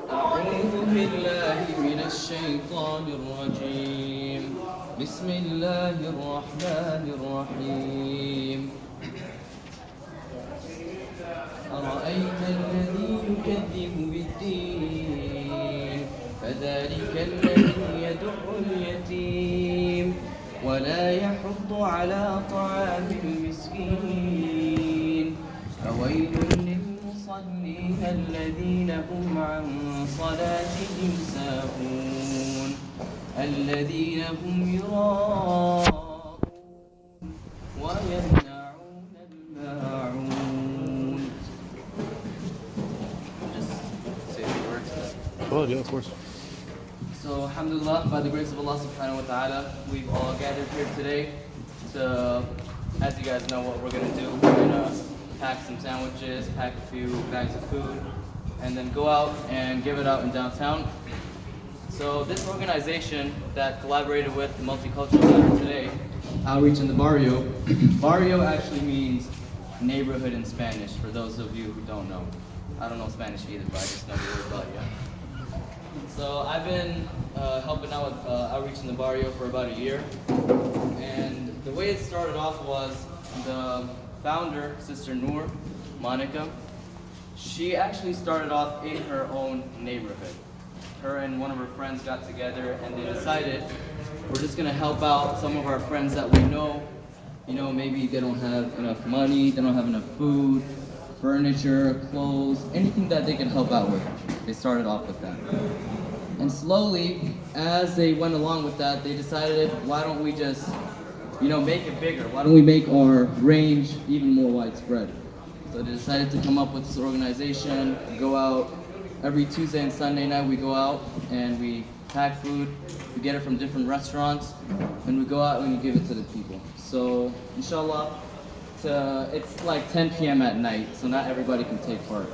أعوذ بالله من الشيطان الرجيم. بسم الله الرحمن الرحيم. أرأيت الذي يكذب بالدين فذلك الذي يدع اليتيم ولا يحض على طعام المسكين فويل للمصلين الذين هم عن صلاتهم ساهون الذين هم يراءون ويمنعون الماعون. Just say the words. Oh, yeah, of course. So, alhamdulillah, by the grace of Allah subhanahu wa ta'ala, we've all gathered here today to, as you guys know what we're going to do, we're going to pack some sandwiches, pack a few bags of food, and then go out and give it out in downtown. So this organization that collaborated with the Multicultural Center today, Outreach in the Barrio, Barrio actually means neighborhood in Spanish, for those of you who don't know. I don't know Spanish either, but I just know the word barrio. So I've been helping out with Outreach in the Barrio for about a year. And the way it started off was the founder, Sister Noor, Monica, she actually started off in her own neighborhood. Her and one of her friends got together and they decided we're just gonna help out some of our friends that we know, maybe they don't have enough money, they don't have enough food, furniture, clothes, anything that they can help out with. They started off with that. And slowly, as they went along with that, they decided, why don't we just, make it bigger? Why don't we make our range even more widespread? So they decided to come up with this organization, go out. Every Tuesday and Sunday night we go out and we pack food, we get it from different restaurants, and we go out and we give it to the people. So, inshallah, it's like 10 p.m. at night, so not everybody can take part.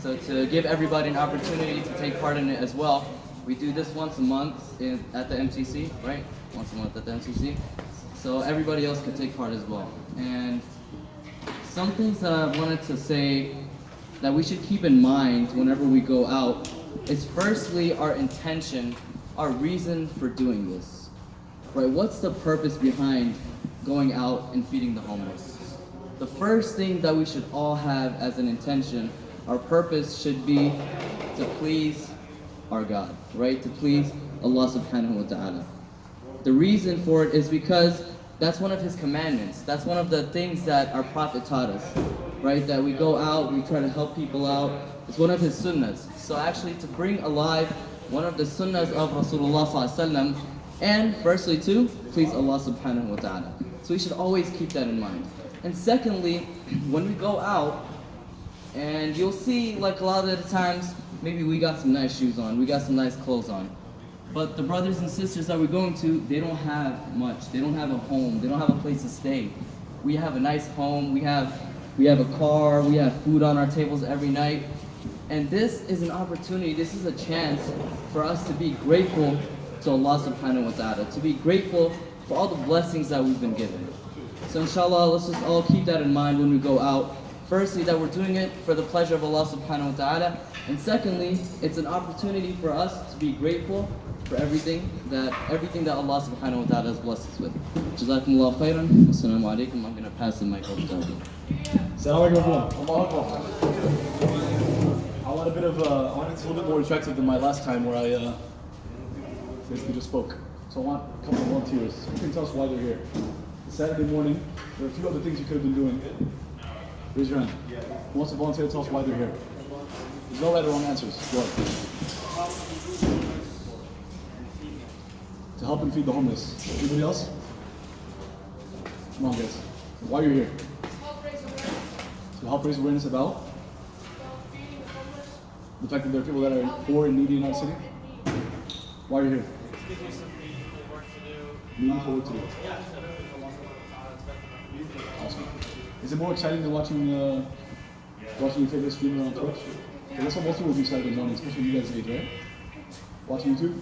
So to give everybody an opportunity to take part in it as well, we do this once a month at the MCC, right? Once a month at the MCC. So everybody else can take part as well. And some things that I wanted to say that we should keep in mind whenever we go out is firstly our intention, our reason for doing this, right? What's the purpose behind going out and feeding the homeless? The first thing that we should all have as an intention, our purpose should be to please our God, right? To please Allah subhanahu wa ta'ala. The reason for it is because that's one of His commandments. That's one of the things that our Prophet taught us, right? That we go out, we try to help people out. It's one of His sunnahs. So actually to bring alive one of the sunnahs of Rasulullah sallallahu alaihi wasallam, and firstly to please Allah subhanahu wa ta'ala. So we should always keep that in mind. And secondly, when we go out, and you'll see like a lot of the times, maybe we got some nice shoes on, we got some nice clothes on. But the brothers and sisters that we're going to, they don't have much. They don't have a home. They don't have a place to stay. We have a nice home. We have a car. We have food on our tables every night. And this is an opportunity. This is a chance for us to be grateful to Allah subhanahu wa ta'ala, to be grateful for all the blessings that we've been given. So inshallah, let's just all keep that in mind when we go out. Firstly, that we're doing it for the pleasure of Allah subhanahu wa ta'ala. And secondly, it's an opportunity for us to be grateful for everything that Allah subhanahu wa ta'ala has blessed us with. Jazakumullah khairan. Assalamu alaikum. I'm going to pass the mic over to Abu. Assalamu alaikum. I want it's a little bit more attractive than my last time where I basically just spoke. So I want a couple of volunteers. You can tell us why they're here. It's Saturday morning. There are a few other things you could have been doing. Raise your hand. Who wants to volunteer to tell us why they're here? There's no right or wrong answers. Go ahead. To help and feed the homeless. Anybody else? Come on, guys. Why are you here? To help raise awareness about the fact that there are people that are poor and needy in our city. Why are you here? Meaningful work to do. Awesome. Is it more exciting than watching your favorite streamer on Twitch? That's what most people do Saturday morning, especially you guys age, right? Watching YouTube?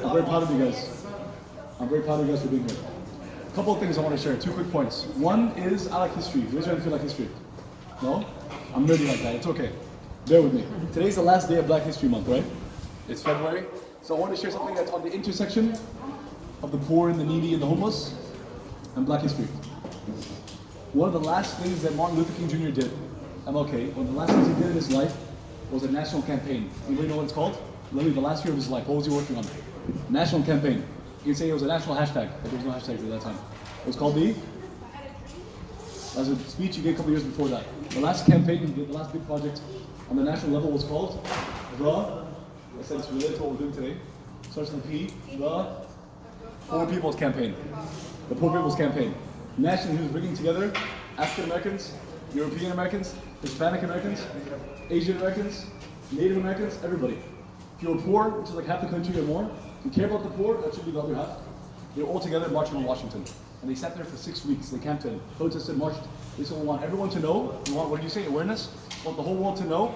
I'm very proud of you guys. I'm very proud of you guys for being here. A couple of things I want to share, 2 quick points. One is I like history. Raise your hand if you like history. No? I'm nerdy like that, it's okay. Bear with me. Today's the last day of Black History Month, right? It's February. So I want to share something that's on the intersection of the poor and the needy and the homeless and Black history. One of the last things that Martin Luther King Jr. did, MLK, one of the last things he did in his life was a national campaign. Anybody know what it's called? Literally the last year of his life. What was he working on? National campaign. You can say it was a national hashtag, but there was no hashtag at that time. It was called the... That was a speech he gave a couple years before that. The last campaign he did, the last big project on the national level was called the... I said it's related to what we're doing today. Starts with a P. The Poor People's Campaign. The Poor People's Campaign. Nationally, he was bringing together African Americans, European Americans, Hispanic Americans, Asian Americans, Native Americans, everybody. If you were poor, which is like half the country or more, if you care about the poor, that should be the other half. They were all together marching on Washington. And they sat there for 6 weeks. They camped in, protested, marched. They said, we want everyone to know. We want, what did you say, awareness? We want the whole world to know,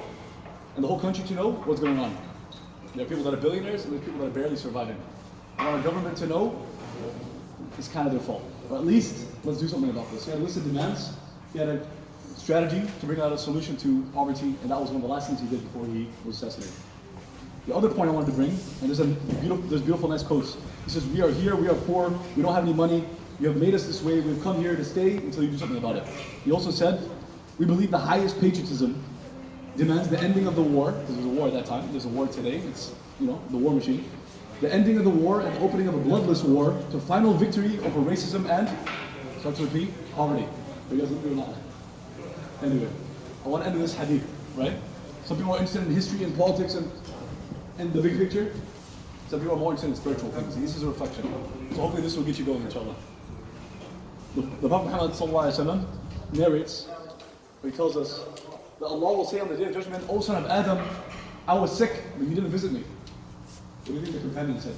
and the whole country to know what's going on. There are people that are billionaires, and there are people that are barely surviving. We want our government to know it's kind of their fault. Or at least, let's do something about this. He had a list of demands. He had a strategy to bring out a solution to poverty, and that was one of the last things he did before he was assassinated. The other point I wanted to bring, and there's beautiful, nice quotes. He says, we are here, we are poor, we don't have any money, you have made us this way, we've come here to stay until you do something about it. He also said, we believe the highest patriotism demands the ending of the war, because there's a war at that time, there's a war today, it's, the war machine. The ending of the war and the opening of a bloodless war to final victory over racism and, start to repeat, poverty. You guys agree or not? Anyway, I want to end with this hadith, right? Some people are interested in history and politics and the big picture. Some people are more interested in spiritual things. This is a reflection. So hopefully this will get you going, inshallah. The Prophet Muhammad sallallahu alaihi wasallam narrates, where he tells us that Allah will say on the Day of Judgment, O son of Adam, I was sick, but you didn't visit me. What do you think the companion said?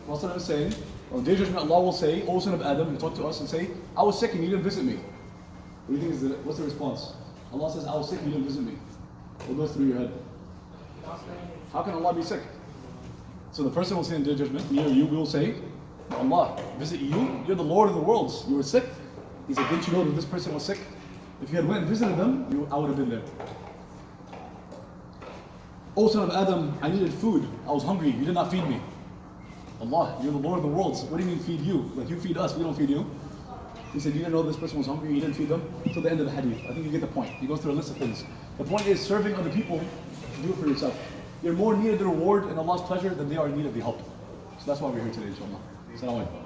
Prophet is saying, on the Day of Judgment, Allah will say, O son of Adam, he talk to us and say, I was sick and you didn't visit me. What do you think what's the response? Allah says, I was sick and you didn't visit me. What goes through your head? How can Allah be sick? So the person will say in the Day of Judgment, me or you, we will say, Allah, visit you? You're the Lord of the worlds. You were sick. He said, didn't you know that this person was sick? If you had went and visited them, I would have been there. O son of Adam, I needed food. I was hungry. You did not feed me. Allah, you're the Lord of the worlds. What do you mean feed you? Like you feed us, we don't feed you. He said, you didn't know this person was hungry, you didn't feed them? Till the end of the hadith. I think you get the point. He goes through a list of things. The point is, serving other people, do it for yourself. You're more in need of the reward and Allah's pleasure than they are in need of the help. So that's why we're here today, inshallah. Assalamu alaikum.